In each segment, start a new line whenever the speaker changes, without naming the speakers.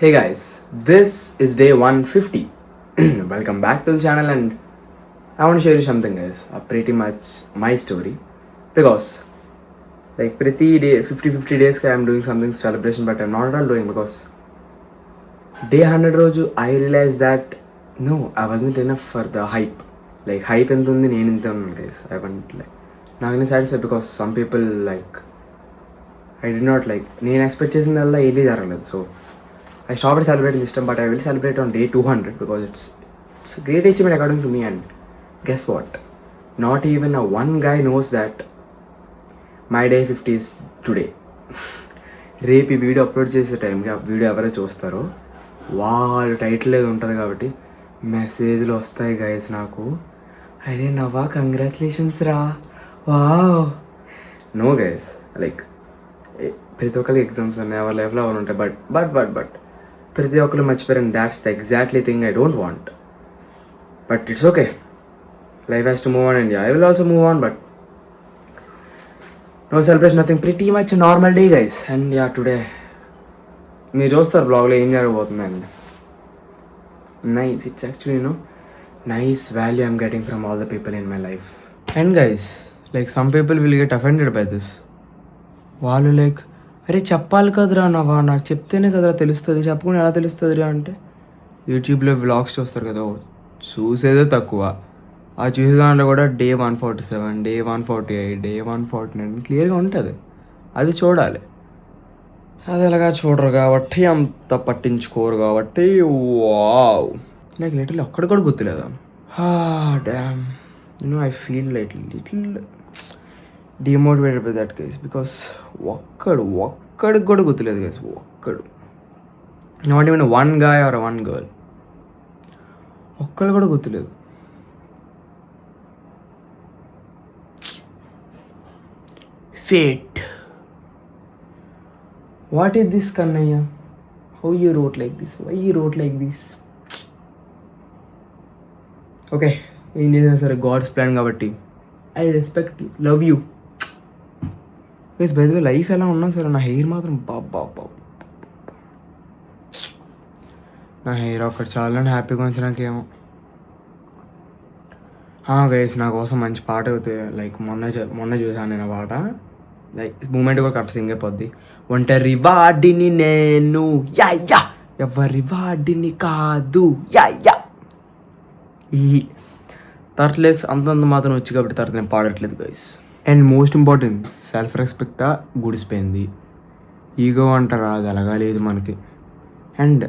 Hey guys, this is day 150. Welcome back to the channel, and I want to share you something, guys. Pretty much my story. Because like pretty day 50 days I'm doing something celebration, but I'm not at all doing because day 100 roju I realized that no, I wasn't enough for the hype. Like hype ఎంత ఉంది నేను ఇంత ఉన్నాను guys. I went like నాకు satisfied because some people like I did not like నేను expect చేసిందల్లా ఏది జరగలేదు. So I stopped celebrating this time, but I will celebrate on day 200 because it's a great achievement according to me. And guess what? Not even one guy knows that my day 50 is today. రేపు ఈ video upload చేసే టైంకి ఆ video ఎవరైతే చూస్తారో వాళ్ళు title ఏది ఉంటుంది కాబట్టి మెసేజ్లు వస్తాయి గైస్ నాకు, అరే నవ్వా కంగ్రాచులేషన్స్ రా వావ్. నో గైస్, లైక్ ప్రతి ఒక్కరికి ఎగ్జామ్స్ ఉన్నాయి, ఎవరి లైఫ్లో ఎవరు ఉంటాయి, బట్ ప్రతి ఒక్కరు మర్చిపోయారు. And that's the exactly thing I don't want. But it's okay, life has to move on and I will also move on. But no celebration, nothing, pretty much normal day guys. And ya today మీరు చూస్తారు బ్లాగ్లో ఏం జరగబోతుంది. And nice, it's actually nice value I'm getting from all the people in my life. And guys, like some people will get offended by this. వాళ్ళు like అరే చెప్పాలి కదరా నవ్వా, నాకు చెప్తేనే కదరా తెలుస్తుంది, చెప్పకుండా ఎలా తెలుస్తుంది రా అంటే, యూట్యూబ్లో వ్లాగ్స్ చూస్తారు కదా, చూసేదే తక్కువ. ఆ చూసే దాంట్లో కూడా డే 147, డే 148, డే 149 క్లియర్గా ఉంటుంది, అది చూడాలి. అది ఎలాగా చూడరు కాబట్టి అంత పట్టించుకోరు కాబట్టి వావ్, నాకు లిటిల్ ఒక్కడి కూడా గుర్తులేదా. Damn, I feel little demotivated by that case because ఒక్కడికి కూడా గుర్తులేదు గైస్. ఒక్కడు, not even one guy or one girl, ఒక్కడు కూడా గుర్తులేదు. Fate, what is this Kannayya, how you wrote like this, why you wrote like this. Okay, ఏం చేసినా సరే గాడ్స్ ప్లాన్ కాబట్టి I respect you, love you. Guys by the way, life ఎలా ఉన్నా సరే నా హెయిర్ మాత్రం బాబా, నా హెయిర్ ఒక్కటి చాలా హ్యాపీగా ఉంచడానికేమో. గైస్, నా కోసం మంచి పాట అవుతే లైక్ మొన్న చూసాను నేను పాట, లైక్ మూమెంట్ కూడా కరెక్ట్ సింగ్ అయిపోద్ది. ఒంటరి వాడిని నేను యా, ఎవరి వాడిని కాదు యా. ఈ థర్డ్ లెగ్స్ అంతంత మాత్రం వచ్చి కాబట్టి తర్వాత నేను పాడట్లేదు guys. And most important, self రెస్పెక్టా గుడిసిపోయింది, ఈగో అంటారా అది అలాగా లేదు మనకి. అండ్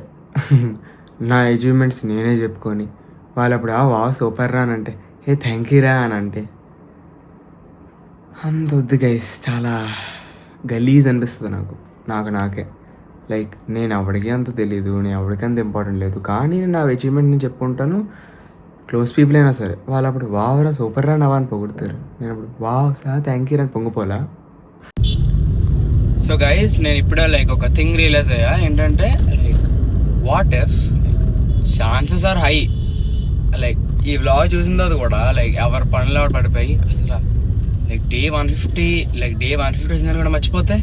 నా అచీవ్మెంట్స్ నేనే చెప్పుకొని వాళ్ళు అప్పుడు సూపర్ రా అని అంటే ఏ థ్యాంక్ యూ రా అని అంటే అంత వద్దు గైస్, చాలా గలీజ్ అనిపిస్తుంది నాకే. లైక్ నేను ఎవరికి అంత తెలీదు, నేను ఎవరికి అంత ఇంపార్టెంట్ లేదు, కానీ నేను నా అచీవ్మెంట్ నేను చెప్పుకుంటాను. క్లోజ్ పీపుల్ అయినా సరే వాళ్ళు అప్పుడు వావరా సూపర్ రా నవా అని పొగుడతారు, నేను అప్పుడు వావ్ సార్ థ్యాంక్ యూ అని పొంగిపోలా. సో గైస్, నేను ఇప్పుడే లైక్ ఒక థింగ్ రియలైజ్ అయ్యా, ఏంటంటే like what if chances are high, like ఈ వ్లాగ్ చూసిన తర్వాత కూడా లైక్ ఎవరి పనులు పడిపోయి అసలు లైక్ డే 150 వచ్చిందని కూడా మర్చిపోతే.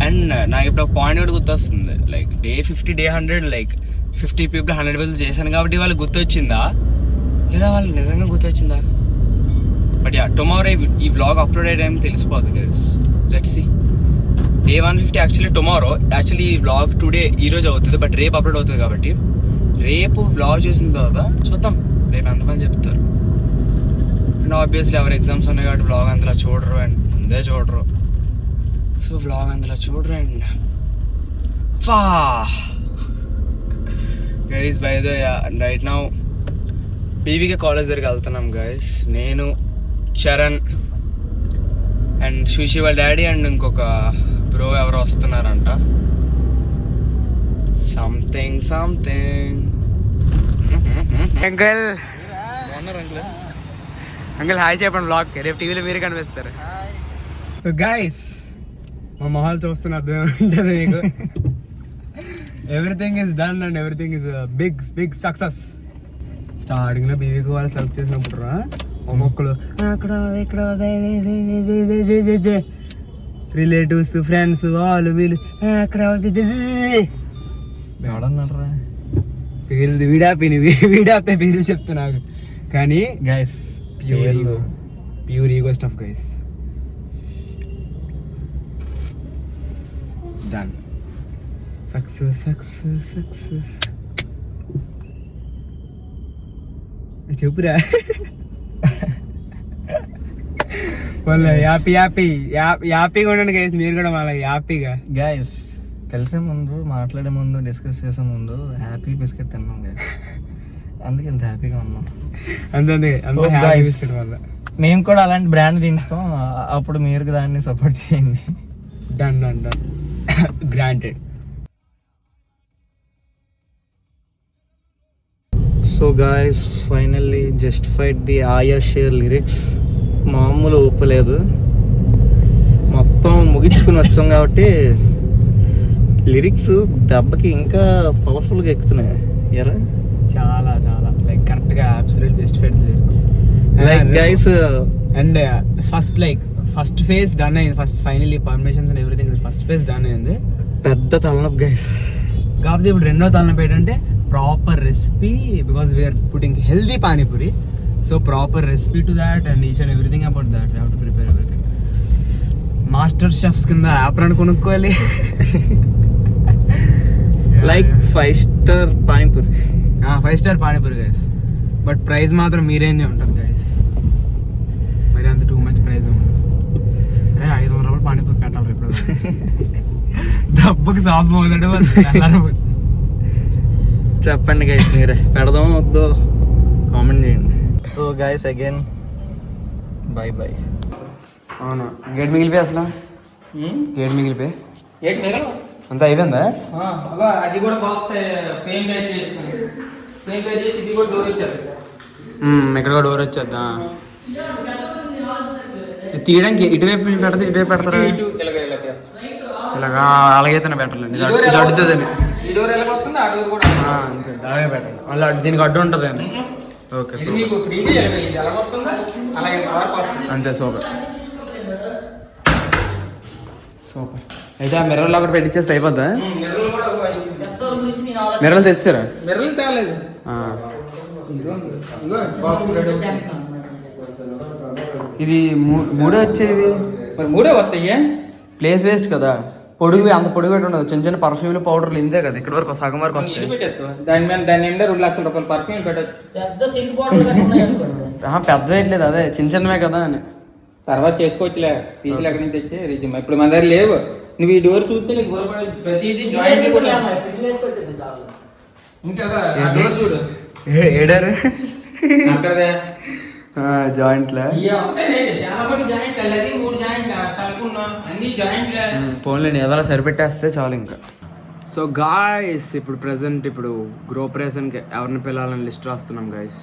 అండ్ నాకు ఇప్పుడు ఒక పాయింట్ కూడా గుర్తొస్తుంది, like day 50, day 100, like 50 people 100 people చేశాను కాబట్టి వాళ్ళకి గుర్తొచ్చిందా లేదా వాళ్ళు నిజంగా గుర్తొచ్చిందా. బట్ యా, టుమారో ఈ వ్లాగ్ అప్లోడ్ అయ్యే టైం తెలిసిపోతుంది guys. Let's see. Day 150 actually tomorrow, actually ఈ వ్లాగ్ టుడే ఈరోజు అవుతుంది, బట్ రేపు అప్లోడ్ అవుతుంది కాబట్టి రేపు వ్లాగ్ చూసిన తర్వాత చూద్దాం రేపు ఎంతమంది చెప్తారు. అండ్ ఆబ్వియస్లీ ఎవరు ఎగ్జామ్స్ ఉన్నాయి కాబట్టి వ్లాగ్ అంతలా చూడరు అండ్ ముందే చూడరు. సో వ్లాగ్ అంతలా చూడరు and guys by the right now BVK college దగ్గరికి వెళ్తున్నాం గైస్. నేను, చరణ్ అండ్ సుషి వాళ్ళ డాడీ అండ్ ఇంకొక బ్రో ఎవరో వస్తున్నారంట. సంథింగ్ అంకుల్ హాయ్ చెప్పండి బ్లాగ్, రేపు టీవీలో మీరే కనిపిస్తారు. సో గైస్, మా మొహాలు చూస్తున్న అర్థం ఉంటుంది మీకు. Everything is done and everything is big success. స్టార్టింగ్లో బీవీకి వాళ్ళు సెలెక్ట్ చేసినప్పుడు ఒక్కొక్కరు అక్కడ ఇక్కడ రిలేటివ్స్ ఫ్రెండ్స్ వాళ్ళు వీళ్ళు అక్కడ
ఎవడన్నారా
పేర్లు వీడాపే పేర్లు చెప్తా నాకు, కానీ
guys
pure ego stuff guys. Done. Success success success చెప్పురా. వాళ్ళ హ్యాపీగా ఉండండి గైస్, మీరు కూడా మళ్ళీ హ్యాపీగా.
గైస్ కలిసే ముందు మాట్లాడే ముందు డిస్కస్ చేసే ముందు హ్యాపీ బిస్కెట్ తిన్నాం గైస్, అందుకే ఇంత హ్యాపీగా ఉన్నాం.
అంతే హ్యాపీ బిస్కెట్ వల్ల.
మేము కూడా అలాంటి బ్రాండ్ తీస్తాం, అప్పుడు మీరు దాన్ని సపోర్ట్ చేయండి.
Done done done granted.
So guys finally justified the ఆయా షేర్ లిరిక్స్. మామూలు ఒప్పలేదు, మొత్తం ముగించుకుని వచ్చాం కాబట్టి లిరిక్స్ దెబ్బకి ఇంకా పవర్ఫుల్గా ఎక్కుతున్నాయి. ఎరా
చాలా చాలా లైక్ కరెక్ట్గా absolute justified lyrics
like guys.
And first phase done అయింది, first finally permissions and everything first phase done అయింది.
పెద్ద తలనొప్పి గైస్.
కాకపోతే ఇప్పుడు రెండో తలనొప్పి ఏంటంటే proper recipe, because we are putting healthy pani puri. So proper recipe to that and each and everything about that have to prepare everything. Master chefs కింద apron కొనుక్కోవాలి.
Like 5 star pani puri.
5 star pani puri guys, but price మాత్రం మీరేంజే ఉంటుంది guys, మరి అంత too much price ఉంటుంది. అరే 500 రూపాయలు పానీపూరి పెట్టాలి ఇప్పుడు. దెబ్బకి సాఫ్ అవుతాడు.
చెప్పండి గైస్, మీరే పెడదాం వద్దు కామెంట్ చేయండి. So guys again by by.
అవును గేట్ మిగిలిపోయి అసలు గేట్ మిగిలిపోయి అంతా అయిపోయిందా?
అది కూడా బాక్స్ ఫ్రేమ్ చేసి ఇది కూడా డోర్ ఇచ్చారు.
ఇక్కడ కూడా డోర్ వచ్చేద్దా? తీయడానికి ఇటువైపు పెడతా ఇటువైపు పెడతారా? ఇలాగా అలాగైతేనే పెట్టాలండి, ఇది అడ్డుతుందండి.
ఈ డోర్ ఎలా వస్తుంది ఆ డోర్ కూడా
అంతే అలాగే పెట్టాలి, మళ్ళీ దీనికి అడ్డు ఉంటుంది అండి. ఓకే
మీకు ఫ్రీగా ఇది ఎలా వస్తుందా అలాగే
అంతే. Super super. అయితే ఆ మిర్రర్లో ఒకటి పెట్టించేస్తే అయిపోద్దా? మిర్రర్లు తెచ్చారా?
మిర్రర్లు తేలేదు.
ఇది మూడే వచ్చేవి,
మరి మూడే వస్తాయి.
ప్లేస్ వేస్ట్ కదా, పొడుగు అంత పొడుగు పెట్టి ఉండదు. చిన్న చిన్న పర్ఫ్యూమ్లు పౌడర్లు ఇంతే కదా, ఇక్కడ వరకు సగం వరకు వస్తాయి.
దాని నిండా 2 లక్షల రూపాయలు పర్ఫ్యూమ్ పెట్టచ్చు.
పెద్ద వేయట్లేదు, అదే చిన్న చిన్నవే కదా అని.
తర్వాత చేసుకోవచ్చులే, పీసులు ఎక్కడి నుంచి తెచ్చి రిజ్యూమ్. ఇప్పుడు మన దగ్గర లేవు. నువ్వు ఈ డోర్ చూస్తే నీకు గురపడే ప్రతిదీ జాయింట్ కూడా ఇంకా డోర్ చూడు
ఏడారు
అక్కడదే
జాయింట్లే. ఫోన్లేని ఏదైనా సరిపెట్టేస్తే చాలు ఇంకా. సో గాయస్ ఇప్పుడు ప్రెసెంట్ గ్రూపరేషన్కి ఎవరిని పిల్లాలని లిస్ట్ రాస్తున్నాం గైస్.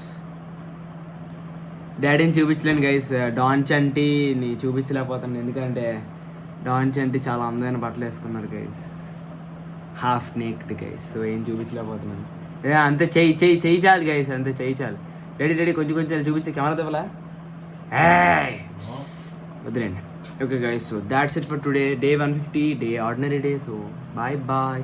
డాడీని చూపించలేను గైస్, డాన్ చంటిని చూపించలేకపోతాను, ఎందుకంటే డాన్ చంటి చాలా అందమైన బట్టలు వేసుకున్నారు guys, half naked guys. So ఏం చూపించలేకపోతున్నాను. అంతే చెయ్యి చాలు గైస్, అంతే చెయ్యి చాలు. డాడీ కొంచెం చూపించే కెమెరా తెవలా వద్దులేండి. Okay guys, so that's it for today, day 150, day ordinary day. So bye bye.